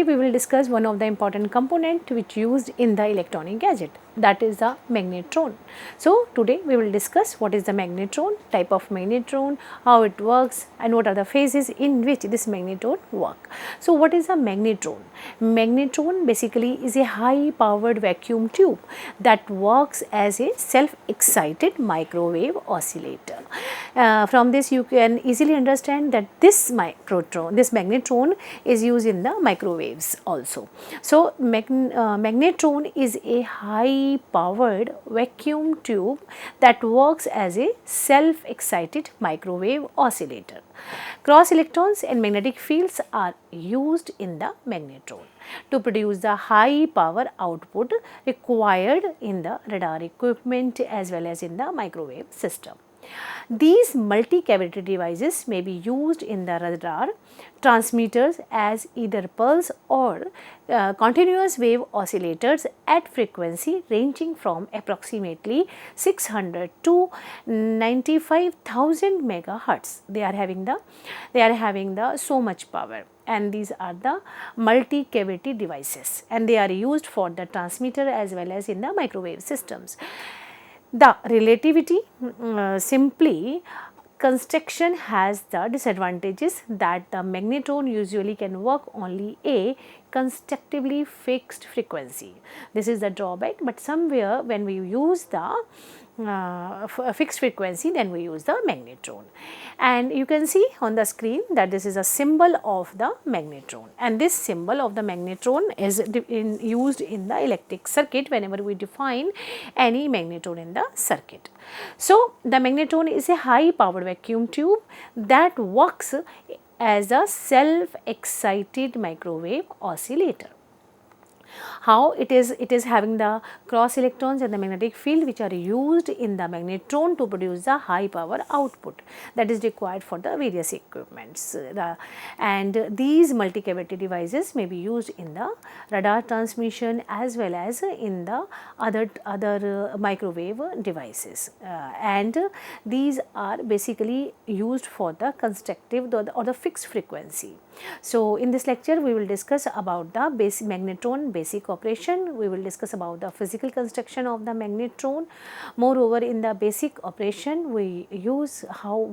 Today we will discuss one of the important component which used in the electronic gadget, that is the magnetron. So today we will discuss what is the magnetron, type of magnetron, how it works and what are the phases in which this magnetron work. So what is a magnetron? Magnetron basically is a high powered vacuum tube that works as a self excited microwave oscillator. From this you can easily understand that this magnetron is used in the microwaves also. So magnetron is a high powered vacuum tube that works as a self excited microwave oscillator. Cross electrons and magnetic fields are used in the magnetron to produce the high power output required in the radar equipment as well as in the microwave system. These multi-cavity devices may be used in the radar transmitters as either pulse or continuous wave oscillators at frequency ranging from approximately 600 to 95,000 megahertz. They are having the so much power, and these are the multi-cavity devices, and they are used for the transmitter as well as in the microwave systems. The relativity simply construction has the disadvantages that the magnetron usually can work only a constructively fixed frequency. This is the drawback, but somewhere when we use the fixed frequency, then we use the magnetron. And you can see on the screen that this is a symbol of the magnetron, and this symbol of the magnetron is used in the electric circuit whenever we define any magnetron in the circuit. So the magnetron is a high powered vacuum tube that works as a self excited microwave oscillator. How it is having the cross electrons and the magnetic field which are used in the magnetron to produce the high power output that is required for the various equipments. And these multi-cavity devices may be used in the radar transmission as well as in the other microwave devices, and these are basically used for the constructive or the fixed frequency. So in this lecture we will discuss about the basic magnetron basic operation. We will discuss about the physical construction of the magnetron. Moreover, in the basic operation we use how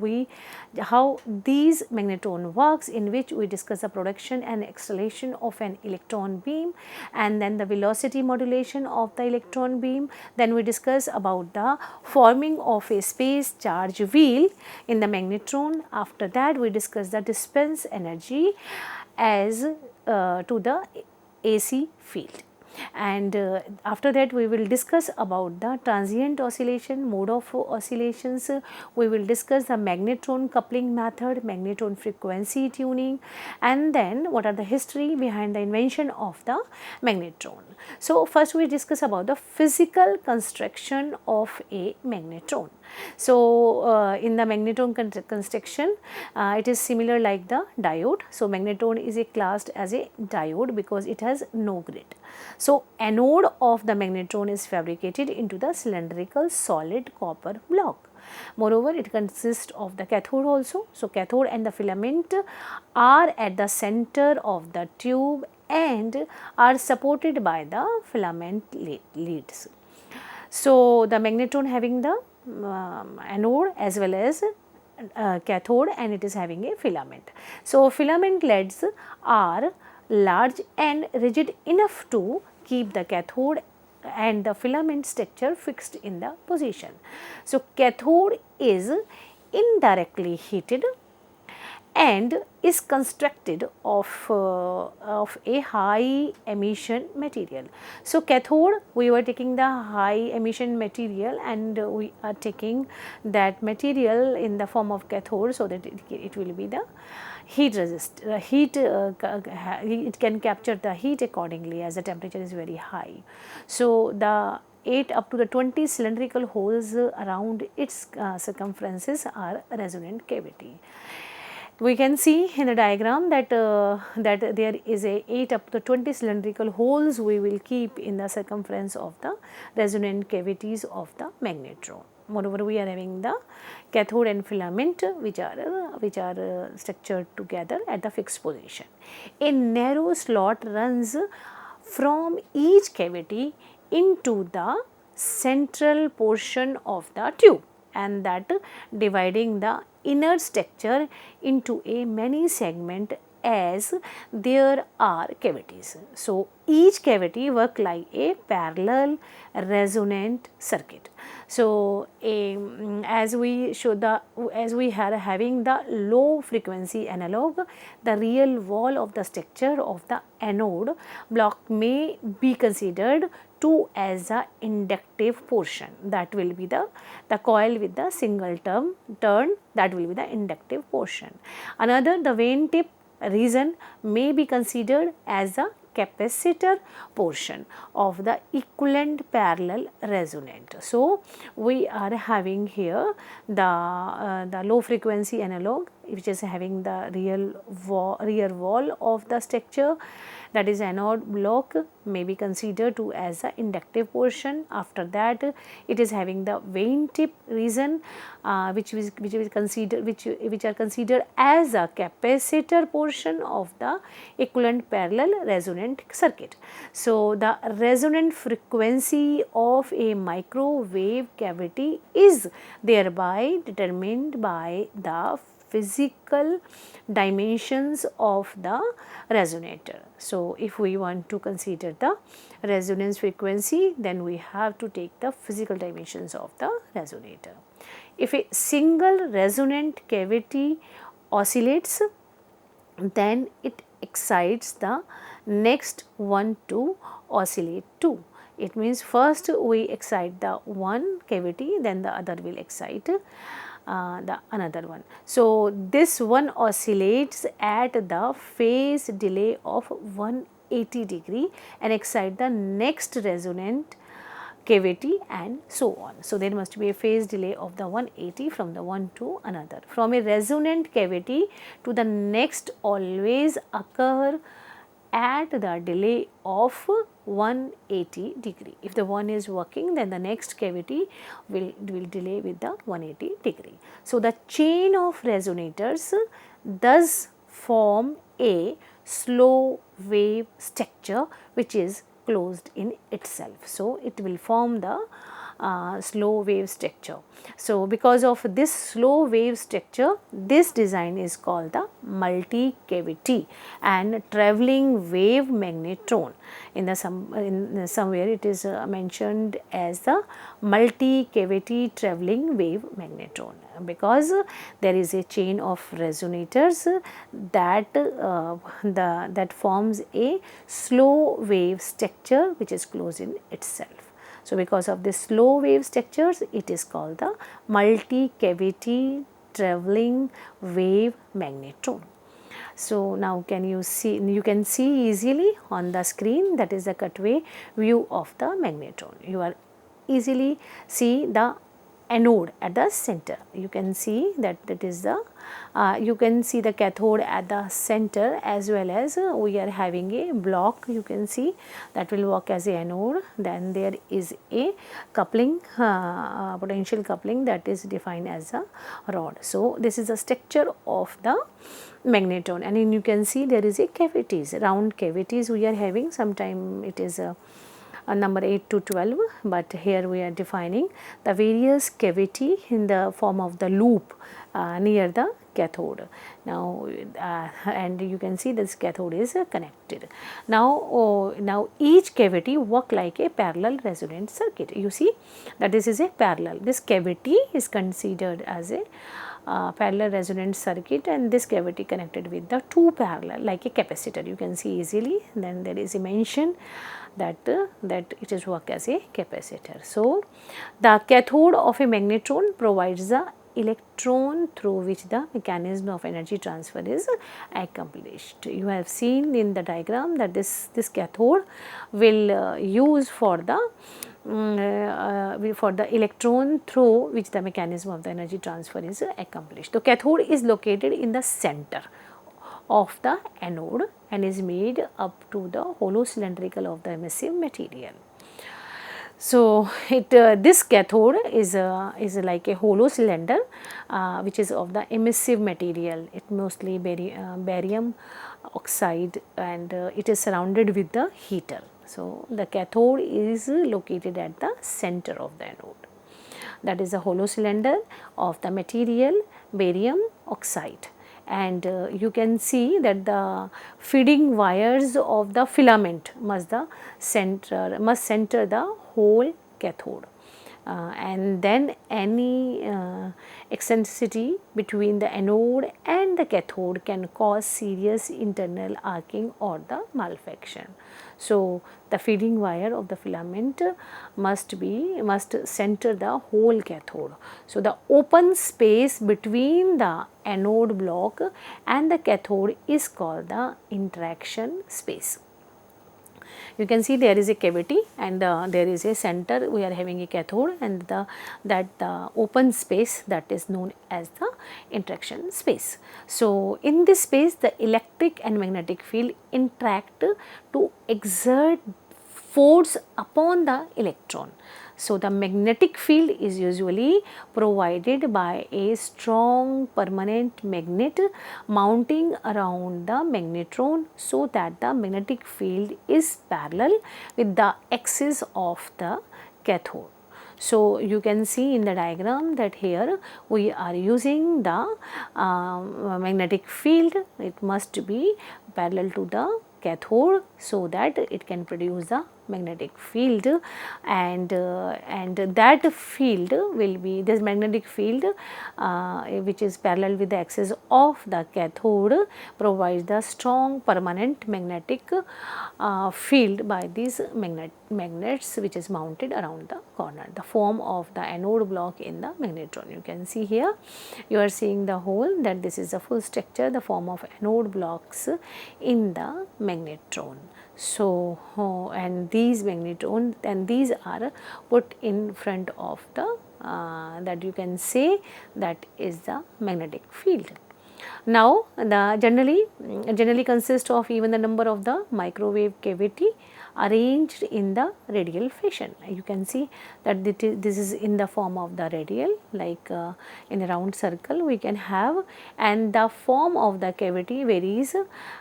these magnetron works, in which we discuss the production and acceleration of an electron beam, and then the velocity modulation of the electron beam. Then we discuss about the forming of a space charge wheel in the magnetron. After that we discuss the dispense energy as to the AC field, and after that we will discuss about the transient oscillation, mode of oscillations. We will discuss the magnetron coupling method, magnetron frequency tuning, and then what are the history behind the invention of the magnetron. So first we discuss about the physical construction of a magnetron. So in the magnetron construction it is similar like the diode. So magnetron is classed as a diode because it has no grid. So anode of the magnetron is fabricated into the cylindrical solid copper block. Moreover, it consists of the cathode also. So cathode and the filament are at the center of the tube and are supported by the filament leads. So the magnetron having the anode as well as cathode, and it is having a filament. So filament leads are large and rigid enough to keep the cathode and the filament structure fixed in the position. So cathode is indirectly heated and is constructed of a high emission material. So cathode, we were taking the high emission material and we are taking that material in the form of cathode so that it will be the heat resist, it can capture the heat accordingly as the temperature is very high. So the 8 up to the 20 cylindrical holes around its circumferences are resonant cavity. We can see in the diagram that there is a 8 up to 20 cylindrical holes we will keep in the circumference of the resonant cavities of the magnetron. Moreover, we are having the cathode and filament which are structured together at the fixed position. A narrow slot runs from each cavity into the central portion of the tube, and that dividing the inner structure into a many segment as there are cavities. So, each cavity work like a parallel resonant circuit. So, as we are having the low frequency analog, the real wall of the structure of the anode block may be considered to as a inductive portion. That will be the coil with the single turn, that will be the inductive portion. Another, the vein tip region may be considered as a capacitor portion of the equivalent parallel resonant. So, we are having here the low frequency analog, which is having the rear wall of the structure, that is anode block, may be considered to as the inductive portion. After that, it is having the vein tip region, which are considered as a capacitor portion of the equivalent parallel resonant circuit. So, the resonant frequency of a microwave cavity is thereby determined by the physical dimensions of the resonator. So, if we want to consider the resonance frequency, then we have to take the physical dimensions of the resonator. If a single resonant cavity oscillates, then it excites the next one to oscillate too. It means first we excite the one cavity, then the other will excite the another one. So, this one oscillates at the phase delay of 180 degree and excite the next resonant cavity and so on. So, there must be a phase delay of the 180 from the one to another. From a resonant cavity to the next always occur at the delay of 180 degree. If the one is working, then the next cavity will delay with the 180 degree. So, the chain of resonators thus form a slow wave structure which is closed in itself. So, it will form the slow wave structure. So, because of this slow wave structure, this design is called the multi-cavity and travelling wave magnetron. In somewhere it is mentioned as the multi-cavity travelling wave magnetron, because there is a chain of resonators that forms a slow wave structure which is closed in itself. So, because of this slow wave structures, it is called the multi-cavity travelling wave magnetron. So, now you can see easily on the screen, that is the cutaway view of the magnetron. You are easily see the anode at the center. You can see that is the you can see the cathode at the center, as well as we are having a block, you can see, that will work as a anode. Then there is a coupling, potential coupling, that is defined as a rod. So, this is the structure of the magnetron, and then you can see there is a cavities, round cavities we are having. Sometime it is number 8 to 12, but here we are defining the various cavity in the form of the loop near the cathode. Now, and you can see this cathode is connected. Now, now each cavity work like a parallel resonant circuit. You see that this is a parallel. This cavity is considered as a parallel resonant circuit, and this cavity connected with the two parallel like a capacitor. You can see easily. Then there is a mention that it is work as a capacitor. So, the cathode of a magnetron provides the electron through which the mechanism of energy transfer is accomplished. You have seen in the diagram that this cathode will use for the electron through which the mechanism of the energy transfer is accomplished. The cathode is located in the center of the anode and is made up to the hollow cylindrical of the emissive material. So this cathode is like a hollow cylinder which is of the emissive material. It mostly barium oxide, and it is surrounded with the heater. So the cathode is located at the center of the anode. That is a hollow cylinder of the material barium oxide, and you can see that the feeding wires of the filament must center the whole cathode. And then any eccentricity between the anode and the cathode can cause serious internal arcing or the malfunction. So the feeding wire of the filament must center the whole cathode. So the open space between the anode block and the cathode is called the interaction space. You can see there is a cavity, and there is a center. We are having a cathode, and the open space, that is known as the interaction space. So in this space, the electric and magnetic field interact to exert force upon the electron. So the magnetic field is usually provided by a strong permanent magnet mounting around the magnetron, so that the magnetic field is parallel with the axis of the cathode. So you can see in the diagram that here we are using the magnetic field. It must be parallel to the cathode, so that it can produce the magnetic field, and that field will be this magnetic field which is parallel with the axis of the cathode provides the strong permanent magnetic field by these magnets which is mounted around the corner, the form of the anode block in the magnetron. You can see here, you are seeing the hole, that this is the full structure, the form of anode blocks in the magnetron. So and these magnetron, and these are put in front of the that you can say that is the magnetic field. Now the generally consists of even the number of the microwave cavity arranged in the radial fashion. You can see that this is in the form of the radial, like in a round circle we can have, and the form of the cavity varies,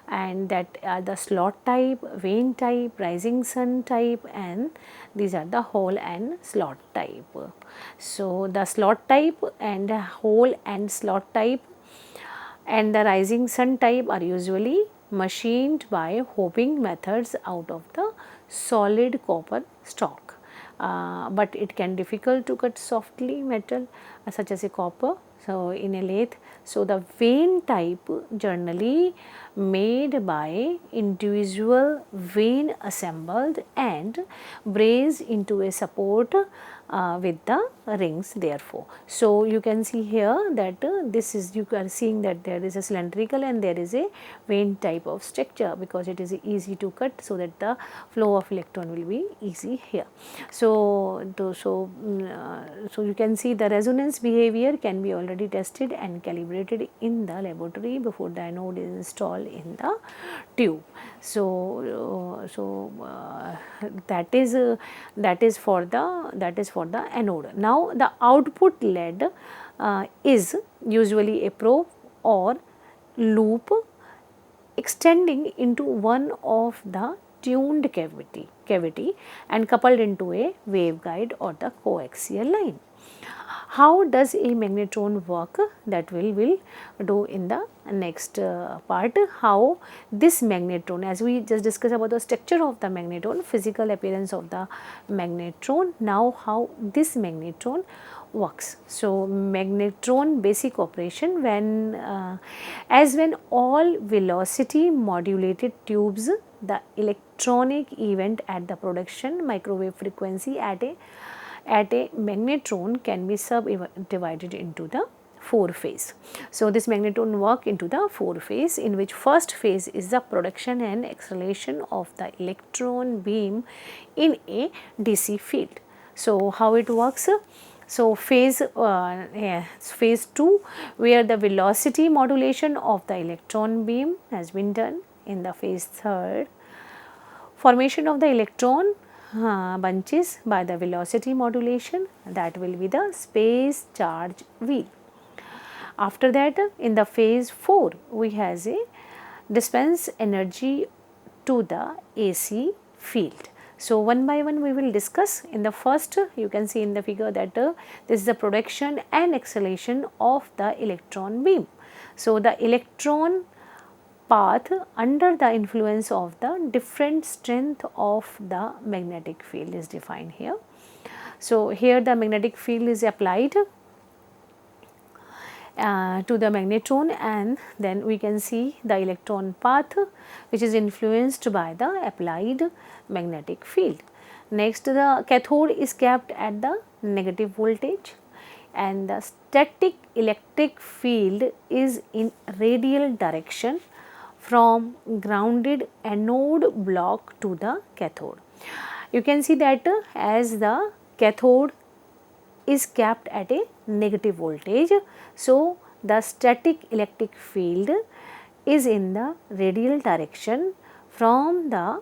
and that are the slot type, vein type, rising sun type, and these are the hole and slot type. So the slot type and hole and slot type and the rising sun type are usually machined by hopping methods out of the solid copper stock. But it can difficult to cut softly metal such as a copper, so in a lathe. So the vein type generally made by individual vein assembled and braced into a support with the rings therefore. So you can see here that this is, you are seeing that there is a cylindrical and there is a vein type of structure, because it is easy to cut, so that the flow of electron will be easy here. So you can see the resonance behavior can be already tested and calibrated in the laboratory before the anode is installed in the tube. So that is for the anode. Now the output lead is usually a probe or loop extending into one of the tuned cavity and coupled into a waveguide or the coaxial line. How does a magnetron work? That will do in the next part. How this magnetron, as we just discussed about the structure of the magnetron, physical appearance of the magnetron. Now how this magnetron works. So magnetron basic operation, when all velocity modulated tubes, the electronic event at the production microwave frequency at a magnetron can be subdivided into the 4 phase. So this magnetron work into the 4 phase, in which first phase is the production and acceleration of the electron beam in a DC field. So how it works? So phase 2, where the velocity modulation of the electron beam has been done. In the phase 3rd, formation of the electron bunches by the velocity modulation, that will be the space charge wheel. After that, in the phase 4, we has a dispense energy to the AC field. So, one by one we will discuss. In the first, you can see in the figure that this is the production and acceleration of the electron beam. So, the electron path under the influence of the different strength of the magnetic field is defined here. So, here the magnetic field is applied to the magnetron, and then we can see the electron path which is influenced by the applied magnetic field. Next, the cathode is kept at the negative voltage, and the static electric field is in radial direction from grounded anode block to the cathode. You can see that as the cathode is kept at a negative voltage, so the static electric field is in the radial direction from the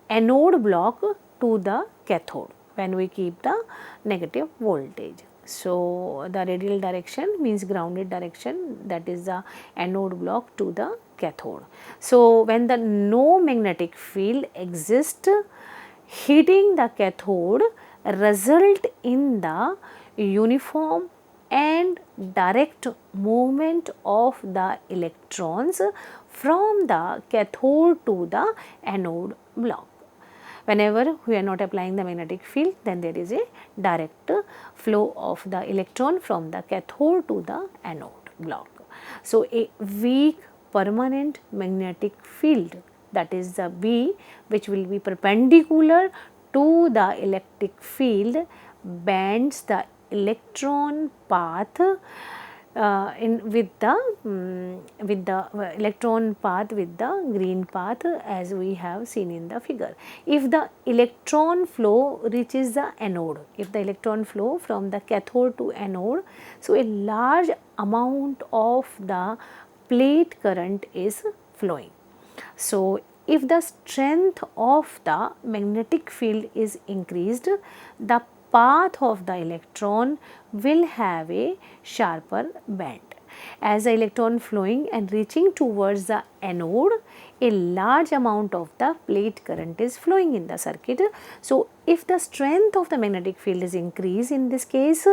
anode block to the cathode when we keep the negative voltage. So, the radial direction means grounded direction, that is the anode block to the cathode. So, when the no magnetic field exists, heating the cathode result in the uniform and direct movement of the electrons from the cathode to the anode block. Whenever we are not applying the magnetic field, then there is a direct flow of the electron from the cathode to the anode block. So, a weak permanent magnetic field, that is the B, which will be perpendicular to the electric field, bends the electron path with the electron path with the green path, as we have seen in the figure. If the electron flow reaches the anode, if the electron flow from the cathode to anode, so a large amount of the plate current is flowing. So, if the strength of the magnetic field is increased, the path of the electron will have a sharper bend. As the electron flowing and reaching towards the anode, a large amount of the plate current is flowing in the circuit. So, if the strength of the magnetic field is increased, in this case,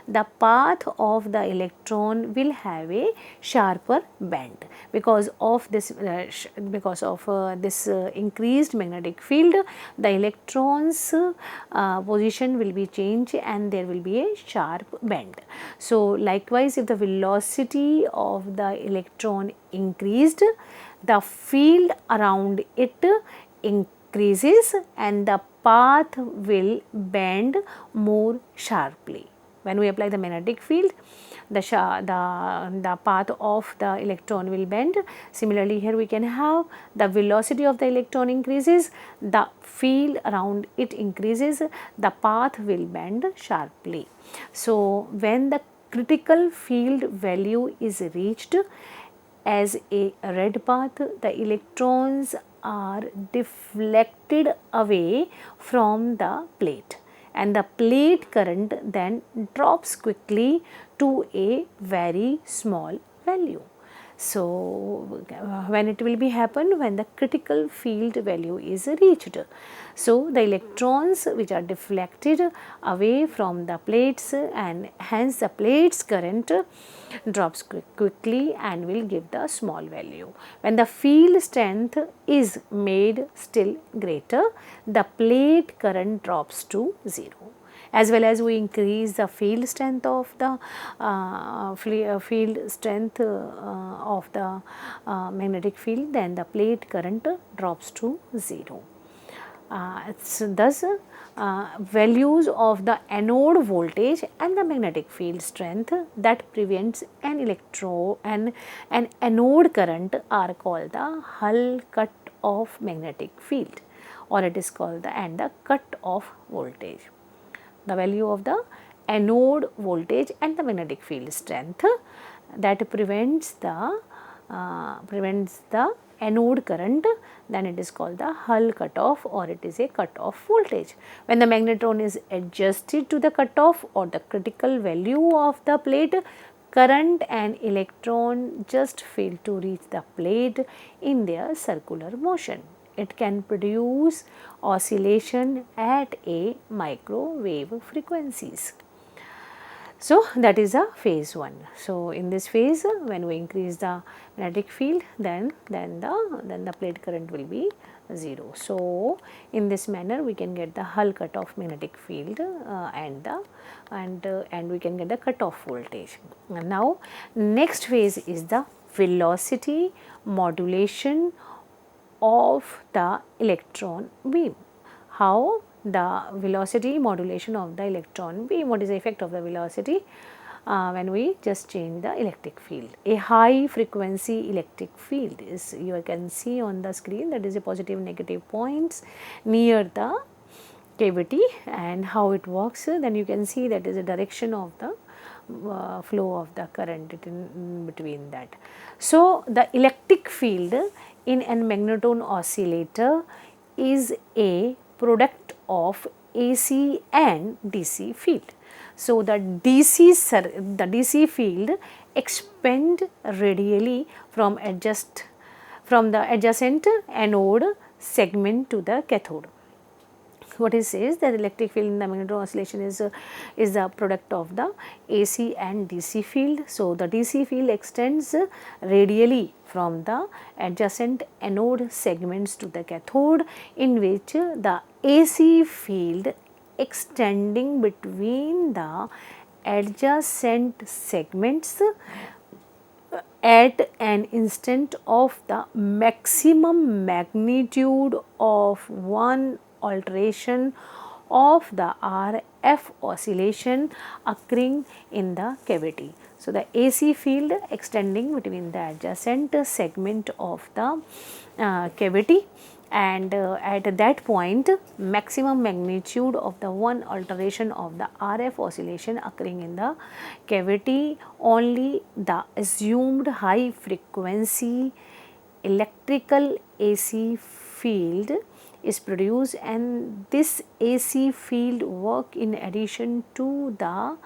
the path of the electron will have a sharper bend. Because of this increased magnetic field, the electron's position will be changed and there will be a sharp bend. So, likewise, if the velocity of the electron increased, the field around it increases and the path will bend more sharply. When we apply the magnetic field, the path of the electron will bend. Similarly, here we can have the velocity of the electron increases, the field around it increases, the path will bend sharply. So, when the critical field value is reached as a red path, the electrons are deflected away from the plate and the plate current then drops quickly to a very small value. So, when it will be happen when the critical field value is reached. So, the electrons which are deflected away from the plates and hence the plates current drops quickly and will give the small value. When the field strength is made still greater, the plate current drops to 0. As well as we increase the field strength of the magnetic field, then the plate current drops to 0. Thus, values of the anode voltage and the magnetic field strength that prevents an anode current are called the Hull cut off magnetic field, or it is called the cut off voltage. The value of the anode voltage and the magnetic field strength that prevents the anode current, then it is called the Hull cutoff, or it is a cutoff voltage. When the magnetron is adjusted to the cutoff or the critical value of the plate, current and electron just fail to reach the plate in their circular motion. It can produce oscillation at a microwave frequencies. So, that is a phase 1. So, in this phase, when we increase the magnetic field, then the plate current will be 0. So, in this manner we can get the Hull cutoff magnetic field and we can get the cutoff voltage. And now, next phase is the velocity modulation of the electron beam. How? The velocity modulation of the electron beam. What is the effect of the velocity? When we just change the electric field. A high frequency electric field is, you can see on the screen, that is a positive negative points near the cavity, and how it works, then you can see that is a direction of the flow of the current in between that. So, the electric field in a magnetron oscillator is a product of AC and DC field. So, the DC field expand radially from the adjacent anode segment to the cathode. What it says that electric field in the magnetron oscillation is the product of the AC and DC field. So, the DC field extends radially from the adjacent anode segments to the cathode, in which the AC field extending between the adjacent segments at an instant of the maximum magnitude of one alteration of the RF oscillation occurring in the cavity. So, the AC field extending between the adjacent segment of the cavity, and at that point maximum magnitude of the one alteration of the RF oscillation occurring in the cavity, only the assumed high frequency electrical AC field is produced, and this AC field work in addition to the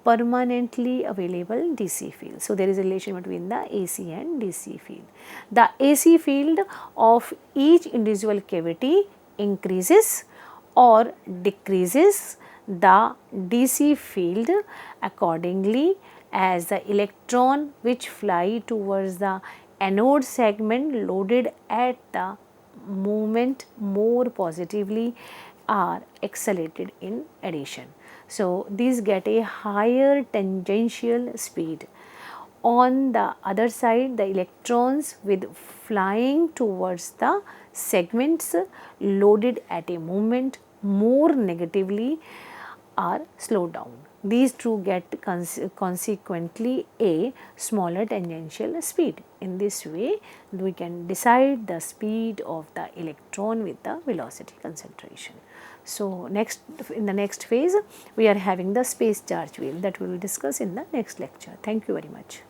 permanently available DC field. So, there is a relation between the AC and DC field. The AC field of each individual cavity increases or decreases the DC field accordingly as the electron which fly towards the anode segment loaded at the movement more positively are accelerated in addition. So, these get a higher tangential speed. On the other side, the electrons with flying towards the segments loaded at a moment more negatively are slowed down. These two get consequently a smaller tangential speed. In this way, we can decide the speed of the electron with the velocity concentration. So, in the next phase, we are having the space charge wheel that we will discuss in the next lecture. Thank you very much.